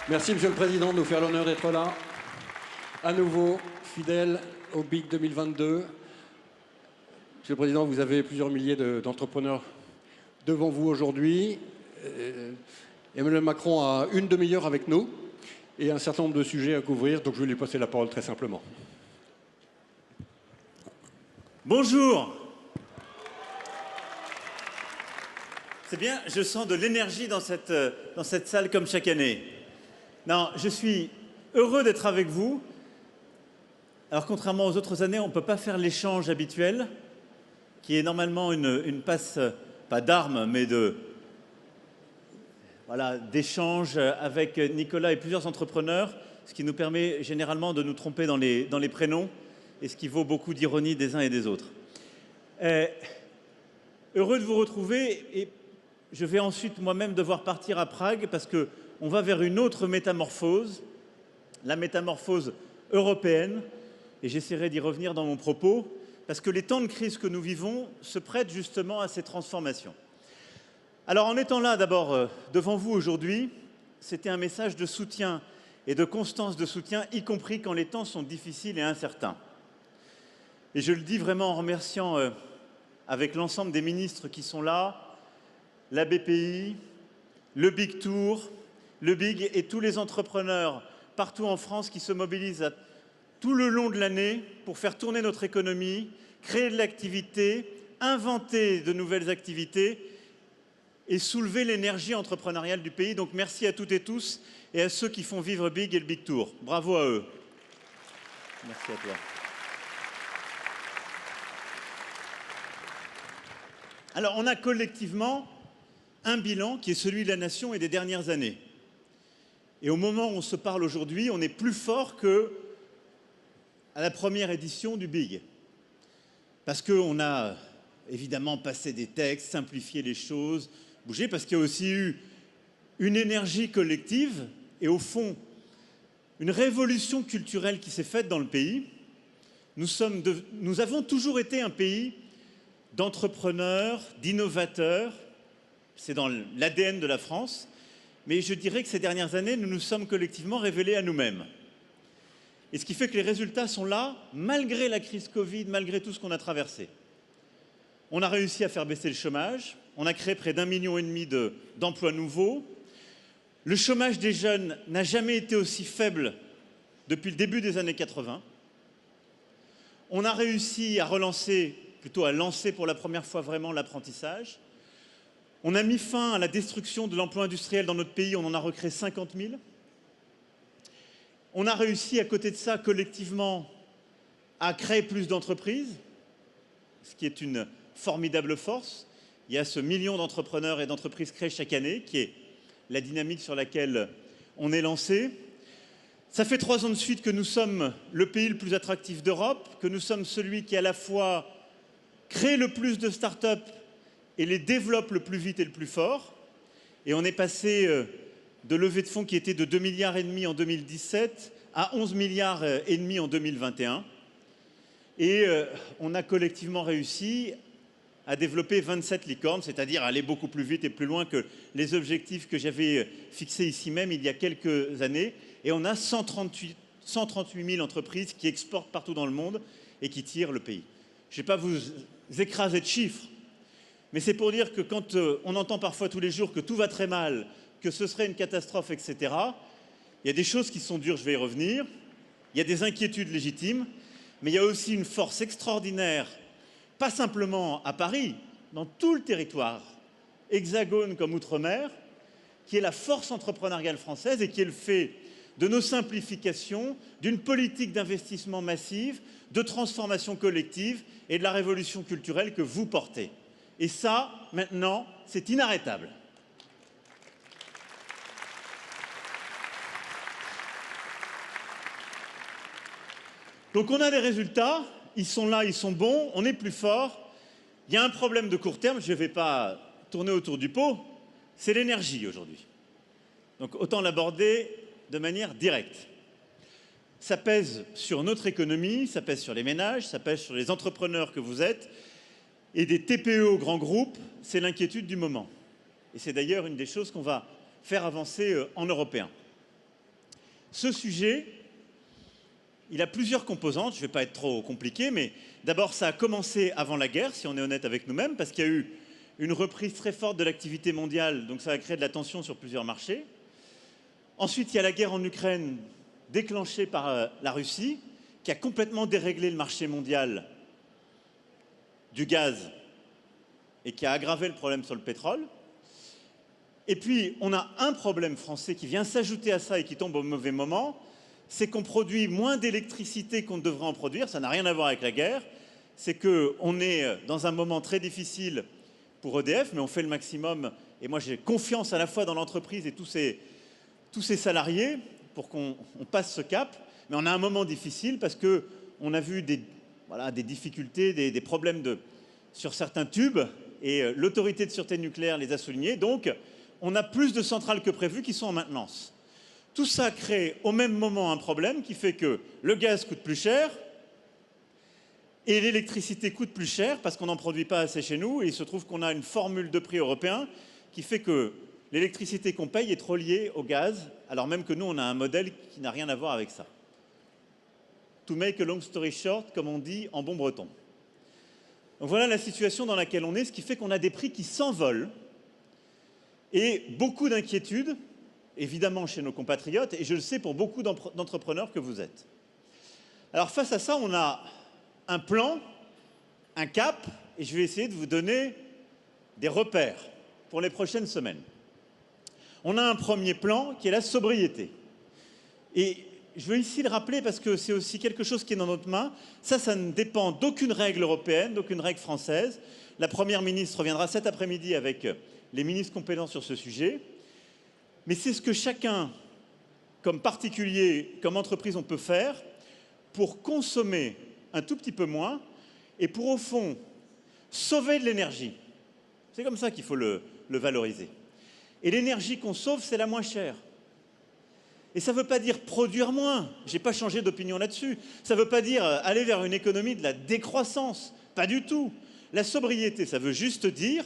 Merci, Monsieur le Président, de nous faire l'honneur d'être là. À nouveau, fidèle au BIC 2022. Monsieur le Président, vous avez plusieurs milliers d'entrepreneurs devant vous aujourd'hui. Emmanuel Macron a une demi-heure avec nous et un certain nombre de sujets à couvrir, donc je vais lui passer la parole très simplement. Bonjour. C'est bien, je sens de l'énergie dans cette salle comme chaque année. Non, je suis heureux d'être avec vous. Alors contrairement aux autres années, on ne peut pas faire l'échange habituel, qui est normalement une passe, pas d'armes, mais d'échange avec Nicolas et plusieurs entrepreneurs, ce qui nous permet généralement de nous tromper dans les prénoms et ce qui vaut beaucoup d'ironie des uns et des autres. Heureux de vous retrouver et je vais ensuite moi-même devoir partir à Prague parce qu'on va vers une autre métamorphose, la métamorphose européenne, et j'essaierai d'y revenir dans mon propos, parce que les temps de crise que nous vivons se prêtent justement à ces transformations. Alors en étant là d'abord devant vous aujourd'hui, c'était un message de soutien et de constance de soutien, y compris quand les temps sont difficiles et incertains. Et je le dis vraiment en remerciant avec l'ensemble des ministres qui sont là, la BPI, le Big Tour, le Big et tous les entrepreneurs partout en France qui se mobilisent tout le long de l'année pour faire tourner notre économie, créer de l'activité, inventer de nouvelles activités et soulever l'énergie entrepreneuriale du pays. Donc merci à toutes et tous et à ceux qui font vivre Big et le Big Tour. Bravo à eux. Merci à toi. Alors on a collectivement un bilan qui est celui de la nation et des dernières années. Et au moment où on se parle aujourd'hui, on est plus fort qu'à la première édition du Big. Parce qu'on a évidemment passé des textes, simplifié les choses, bougé, parce qu'il y a aussi eu une énergie collective et au fond, une révolution culturelle qui s'est faite dans le pays. Nous avons toujours été un pays d'entrepreneurs, d'innovateurs. C'est dans l'ADN de la France. Mais je dirais que ces dernières années, nous nous sommes collectivement révélés à nous-mêmes. Et ce qui fait que les résultats sont là, malgré la crise Covid, malgré tout ce qu'on a traversé. On a réussi à faire baisser le chômage. On a créé près d'1,5 million d'emplois nouveaux. Le chômage des jeunes n'a jamais été aussi faible depuis le début des années 80. On a réussi à relancer, plutôt à lancer pour la première fois vraiment l'apprentissage. On a mis fin à la destruction de l'emploi industriel dans notre pays, on en a recréé 50 000. On a réussi, à côté de ça, collectivement, à créer plus d'entreprises, ce qui est une formidable force. Il y a ce million d'entrepreneurs et d'entreprises créées chaque année, qui est la dynamique sur laquelle on est lancé. Ça fait 3 ans de suite que nous sommes le pays le plus attractif d'Europe, que nous sommes celui qui, à la fois, crée le plus de start-up et les développe le plus vite et le plus fort. Et on est passé de levée de fonds qui était de 2,5 milliards en 2017 à 11,5 milliards en 2021. Et on a collectivement réussi à développer 27 licornes, c'est-à-dire aller beaucoup plus vite et plus loin que les objectifs que j'avais fixés ici même il y a quelques années. Et on a 138 000 entreprises qui exportent partout dans le monde et qui tirent le pays. Je ne vais pas vous écraser de chiffres, mais c'est pour dire que quand on entend parfois tous les jours que tout va très mal, que ce serait une catastrophe, etc., il y a des choses qui sont dures, je vais y revenir, il y a des inquiétudes légitimes, mais il y a aussi une force extraordinaire, pas simplement à Paris, dans tout le territoire, hexagone comme outre-mer, qui est la force entrepreneuriale française et qui est le fait de nos simplifications, d'une politique d'investissement massive, de transformation collective et de la révolution culturelle que vous portez. Et ça, maintenant, c'est inarrêtable. Donc on a des résultats, ils sont là, ils sont bons, on est plus fort. Il y a un problème de court terme, je ne vais pas tourner autour du pot, c'est l'énergie aujourd'hui. Donc autant l'aborder de manière directe. Ça pèse sur notre économie, ça pèse sur les ménages, ça pèse sur les entrepreneurs que vous êtes. Et des TPE aux grands groupes, c'est l'inquiétude du moment. Et c'est d'ailleurs une des choses qu'on va faire avancer en européen. Ce sujet, il a plusieurs composantes, je ne vais pas être trop compliqué, mais d'abord ça a commencé avant la guerre, si on est honnête avec nous-mêmes, parce qu'il y a eu une reprise très forte de l'activité mondiale, donc ça a créé de la tension sur plusieurs marchés. Ensuite, il y a la guerre en Ukraine, déclenchée par la Russie, qui a complètement déréglé le marché mondial du gaz et qui a aggravé le problème sur le pétrole. Et puis, on a un problème français qui vient s'ajouter à ça et qui tombe au mauvais moment, c'est qu'on produit moins d'électricité qu'on ne devrait en produire. Ça n'a rien à voir avec la guerre. C'est qu'on est dans un moment très difficile pour EDF, mais on fait le maximum. Et moi, j'ai confiance à la fois dans l'entreprise et tous ces salariés pour qu'on passe ce cap. Mais on a un moment difficile parce qu'on a vu des difficultés, des problèmes sur certains tubes. Et l'autorité de sûreté nucléaire les a soulignés. Donc, on a plus de centrales que prévu qui sont en maintenance. Tout ça crée au même moment un problème qui fait que le gaz coûte plus cher et l'électricité coûte plus cher parce qu'on n'en produit pas assez chez nous. Et il se trouve qu'on a une formule de prix européen qui fait que l'électricité qu'on paye est trop liée au gaz, alors même que nous, on a un modèle qui n'a rien à voir avec ça. To make a long story short, comme on dit en bon breton. Donc voilà la situation dans laquelle on est, ce qui fait qu'on a des prix qui s'envolent et beaucoup d'inquiétudes, évidemment chez nos compatriotes, et je le sais pour beaucoup d'entrepreneurs que vous êtes. Alors face à ça, on a un plan, un cap, et je vais essayer de vous donner des repères pour les prochaines semaines. On a un premier plan qui est la sobriété. Et je veux ici le rappeler parce que c'est aussi quelque chose qui est dans notre main. Ça ne dépend d'aucune règle européenne, d'aucune règle française. La Première ministre reviendra cet après-midi avec les ministres compétents sur ce sujet. Mais c'est ce que chacun, comme particulier, comme entreprise, on peut faire pour consommer un tout petit peu moins et pour, au fond, sauver de l'énergie. C'est comme ça qu'il faut le valoriser. Et l'énergie qu'on sauve, c'est la moins chère. Et ça ne veut pas dire produire moins. Je n'ai pas changé d'opinion là-dessus. Ça ne veut pas dire aller vers une économie de la décroissance. Pas du tout. La sobriété, ça veut juste dire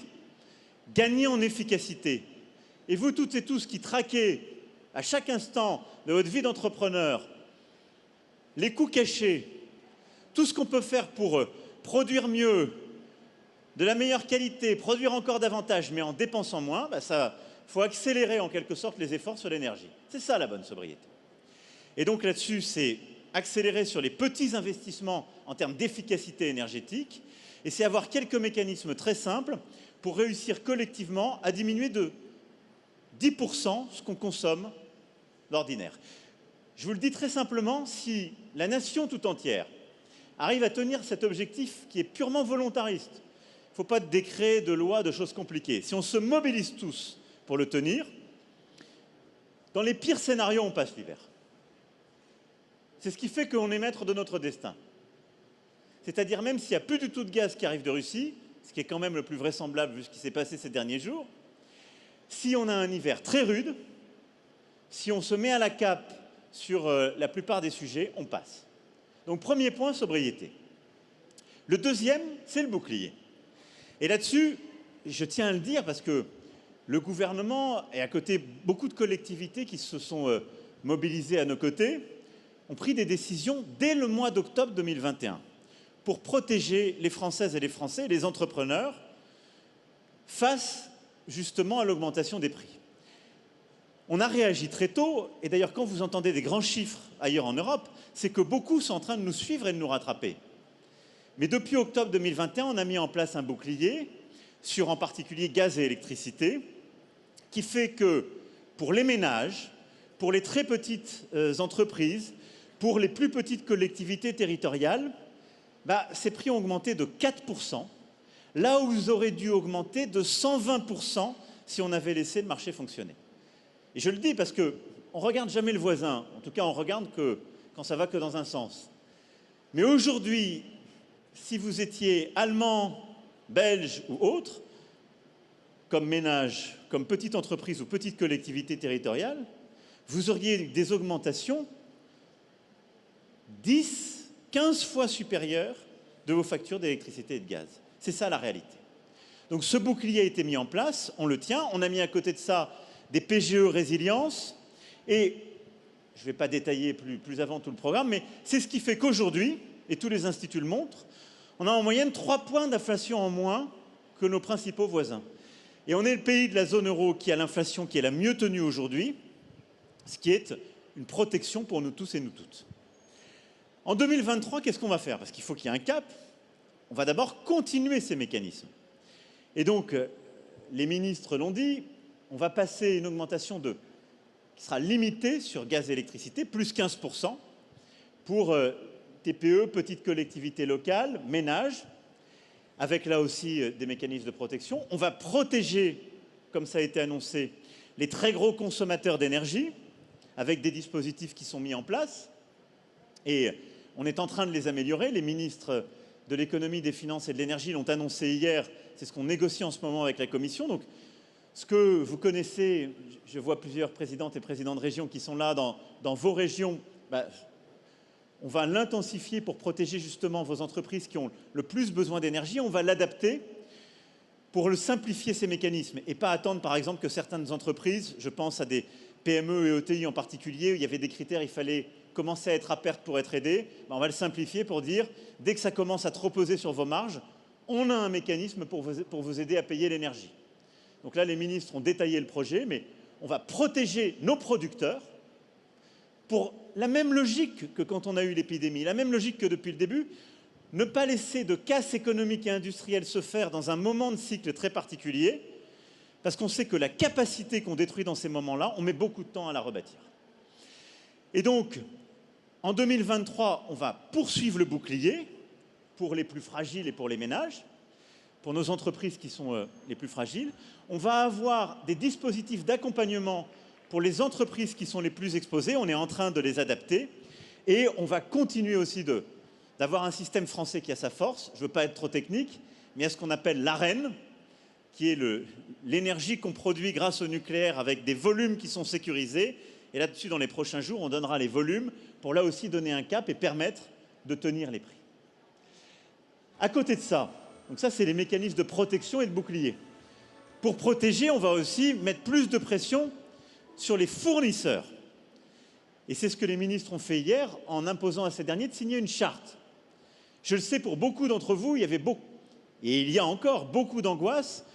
gagner en efficacité. Et vous toutes et tous qui traquez à chaque instant de votre vie d'entrepreneur les coûts cachés, tout ce qu'on peut faire pour produire mieux, de la meilleure qualité, produire encore davantage, mais en dépensant moins, il faut accélérer en quelque sorte les efforts sur l'énergie. C'est ça la bonne sobriété. Et donc là-dessus, c'est accélérer sur les petits investissements en termes d'efficacité énergétique, et c'est avoir quelques mécanismes très simples pour réussir collectivement à diminuer de 10% ce qu'on consomme d'ordinaire. Je vous le dis très simplement, si la nation tout entière arrive à tenir cet objectif qui est purement volontariste, il ne faut pas de décret, de loi, de choses compliquées. Si on se mobilise tous pour le tenir, dans les pires scénarios, on passe l'hiver. C'est ce qui fait qu'on est maître de notre destin. C'est-à-dire même s'il n'y a plus du tout de gaz qui arrive de Russie, ce qui est quand même le plus vraisemblable vu ce qui s'est passé ces derniers jours, si on a un hiver très rude, si on se met à la cape sur la plupart des sujets, on passe. Donc premier point, sobriété. Le deuxième, c'est le bouclier. Et là-dessus, je tiens à le dire parce que le gouvernement et à côté beaucoup de collectivités qui se sont mobilisées à nos côtés ont pris des décisions dès le mois d'octobre 2021 pour protéger les Françaises et les Français, les entrepreneurs, face justement à l'augmentation des prix. On a réagi très tôt, et d'ailleurs quand vous entendez des grands chiffres ailleurs en Europe, c'est que beaucoup sont en train de nous suivre et de nous rattraper. Mais depuis octobre 2021, on a mis en place un bouclier sur en particulier gaz et électricité, qui fait que pour les ménages, pour les très petites entreprises, pour les plus petites collectivités territoriales, ces prix ont augmenté de 4%, là où ils auraient dû augmenter de 120% si on avait laissé le marché fonctionner. Et je le dis parce qu'on ne regarde jamais le voisin, en tout cas on regarde que quand ça va que dans un sens. Mais aujourd'hui, si vous étiez allemand, belge ou autre, comme ménage, comme petite entreprise ou petite collectivité territoriale, vous auriez des augmentations 10, 15 fois supérieures de vos factures d'électricité et de gaz. C'est ça la réalité. Donc ce bouclier a été mis en place, on le tient, on a mis à côté de ça des PGE résilience et je ne vais pas détailler plus avant tout le programme, mais c'est ce qui fait qu'aujourd'hui, et tous les instituts le montrent, on a en moyenne 3 points d'inflation en moins que nos principaux voisins. Et on est le pays de la zone euro qui a l'inflation qui est la mieux tenue aujourd'hui, ce qui est une protection pour nous tous et nous toutes. En 2023, qu'est-ce qu'on va faire? Parce qu'il faut qu'il y ait un cap. On va d'abord continuer ces mécanismes. Et donc, les ministres l'ont dit, on va passer une augmentation qui sera limitée sur gaz et électricité, plus 15%, pour TPE, petites collectivités locales, ménages, avec là aussi des mécanismes de protection. On va protéger, comme ça a été annoncé, les très gros consommateurs d'énergie, avec des dispositifs qui sont mis en place. Et on est en train de les améliorer. Les ministres de l'économie, des finances et de l'énergie l'ont annoncé hier. C'est ce qu'on négocie en ce moment avec la Commission. Donc, ce que vous connaissez, je vois plusieurs présidentes et présidents de régions qui sont là dans vos régions, on va l'intensifier pour protéger justement vos entreprises qui ont le plus besoin d'énergie. On va l'adapter pour le simplifier ces mécanismes et pas attendre par exemple que certaines entreprises, je pense à des PME et ETI en particulier, où il y avait des critères, il fallait commencer à être à perte pour être aidé. On va le simplifier pour dire, dès que ça commence à trop peser sur vos marges, on a un mécanisme pour vous aider à payer l'énergie. Donc là, les ministres ont détaillé le projet, mais on va protéger nos producteurs pour la même logique que quand on a eu l'épidémie, la même logique que depuis le début, ne pas laisser de casse économique et industrielle se faire dans un moment de cycle très particulier, parce qu'on sait que la capacité qu'on détruit dans ces moments-là, on met beaucoup de temps à la rebâtir. Et donc, en 2023, on va poursuivre le bouclier pour les plus fragiles et pour les ménages, pour nos entreprises qui sont les plus fragiles. On va avoir des dispositifs d'accompagnement pour les entreprises qui sont les plus exposées. On est en train de les adapter. Et on va continuer aussi d'avoir un système français qui a sa force. Je ne veux pas être trop technique, mais il y a ce qu'on appelle l'Arenh, qui est l'énergie qu'on produit grâce au nucléaire avec des volumes qui sont sécurisés. Et là-dessus, dans les prochains jours, on donnera les volumes pour là aussi donner un cap et permettre de tenir les prix. À côté de ça, donc ça, c'est les mécanismes de protection et de bouclier. Pour protéger, on va aussi mettre plus de pression sur les fournisseurs. Et c'est ce que les ministres ont fait hier en imposant à ces derniers de signer une charte. Je le sais, pour beaucoup d'entre vous, il y a encore beaucoup d'angoisse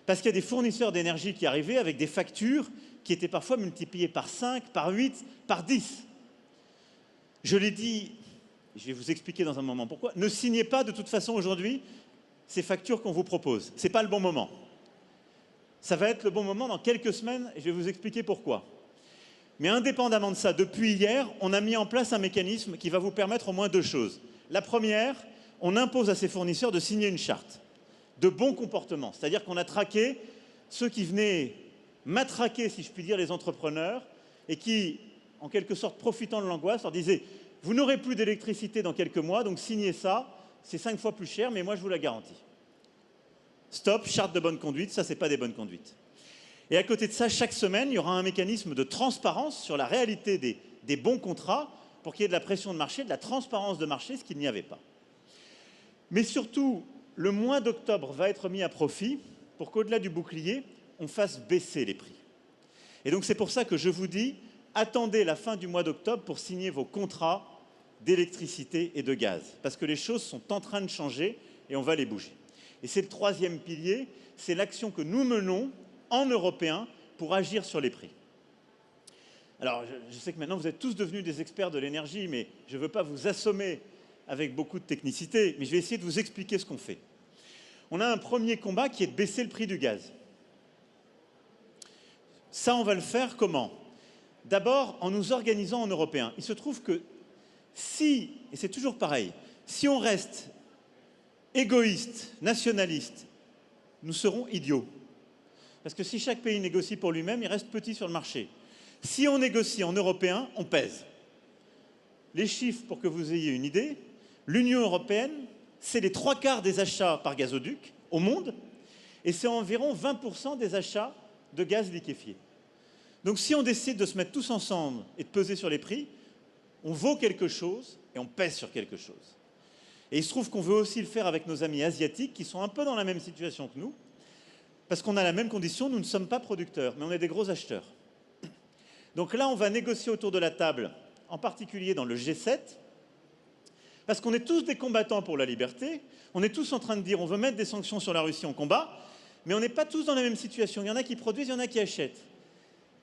parce qu'il y a des fournisseurs d'énergie qui arrivaient avec des factures qui étaient parfois multipliées par 5, par 8, par 10. Je l'ai dit, je vais vous expliquer dans un moment pourquoi. Ne signez pas de toute façon aujourd'hui ces factures qu'on vous propose. Ce n'est pas le bon moment. Ça va être le bon moment dans quelques semaines et je vais vous expliquer pourquoi. Mais indépendamment de ça, depuis hier, on a mis en place un mécanisme qui va vous permettre au moins 2 choses. La première, on impose à ces fournisseurs de signer une charte de bon comportement. C'est-à-dire qu'on a traqué ceux qui venaient matraquer, si je puis dire, les entrepreneurs et qui, en quelque sorte, profitant de l'angoisse, leur disaient « Vous n'aurez plus d'électricité dans quelques mois, donc signez ça, c'est 5 fois plus cher, mais moi je vous la garantis. » Stop, charte de bonne conduite, ça c'est pas des bonnes conduites. Et à côté de ça, chaque semaine, il y aura un mécanisme de transparence sur la réalité des bons contrats pour qu'il y ait de la pression de marché, de la transparence de marché, ce qu'il n'y avait pas. Mais surtout, le mois d'octobre va être mis à profit pour qu'au-delà du bouclier, on fasse baisser les prix. Et donc c'est pour ça que je vous dis, attendez la fin du mois d'octobre pour signer vos contrats d'électricité et de gaz. Parce que les choses sont en train de changer et on va les bouger. Et c'est le 3e pilier, c'est l'action que nous menons en Européens pour agir sur les prix. Alors, je sais que maintenant vous êtes tous devenus des experts de l'énergie, mais je ne veux pas vous assommer avec beaucoup de technicité, mais je vais essayer de vous expliquer ce qu'on fait. On a un premier combat qui est de baisser le prix du gaz. Ça, on va le faire comment? D'abord, en nous organisant en Européens. Il se trouve que si, et c'est toujours pareil, si on reste égoïste, nationaliste, nous serons idiots. Parce que si chaque pays négocie pour lui-même, il reste petit sur le marché. Si on négocie en européen, on pèse. Les chiffres, pour que vous ayez une idée, l'Union européenne, c'est les 3/4 des achats par gazoduc au monde, et c'est environ 20% des achats de gaz liquéfié. Donc si on décide de se mettre tous ensemble et de peser sur les prix, on vaut quelque chose et on pèse sur quelque chose. Et il se trouve qu'on veut aussi le faire avec nos amis asiatiques qui sont un peu dans la même situation que nous, parce qu'on a la même condition, nous ne sommes pas producteurs, mais on est des gros acheteurs. Donc là, on va négocier autour de la table, en particulier dans le G7, parce qu'on est tous des combattants pour la liberté, on est tous en train de dire on veut mettre des sanctions sur la Russie en combat, mais on n'est pas tous dans la même situation. Il y en a qui produisent, il y en a qui achètent.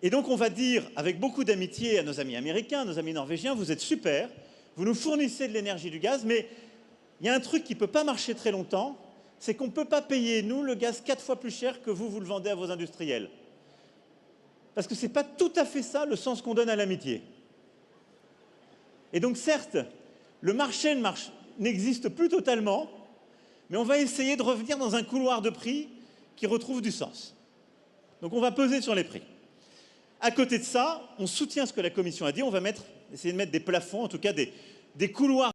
Et donc on va dire, avec beaucoup d'amitié à nos amis américains, à nos amis norvégiens, vous êtes super, vous nous fournissez de l'énergie, du gaz, mais il y a un truc qui ne peut pas marcher très longtemps, c'est qu'on ne peut pas payer, nous, le gaz 4 fois plus cher que vous le vendez à vos industriels. Parce que ce n'est pas tout à fait ça le sens qu'on donne à l'amitié. Et donc certes, le marché n'existe plus totalement, mais on va essayer de revenir dans un couloir de prix qui retrouve du sens. Donc on va peser sur les prix. À côté de ça, on soutient ce que la Commission a dit, on va essayer de mettre des plafonds, en tout cas des couloirs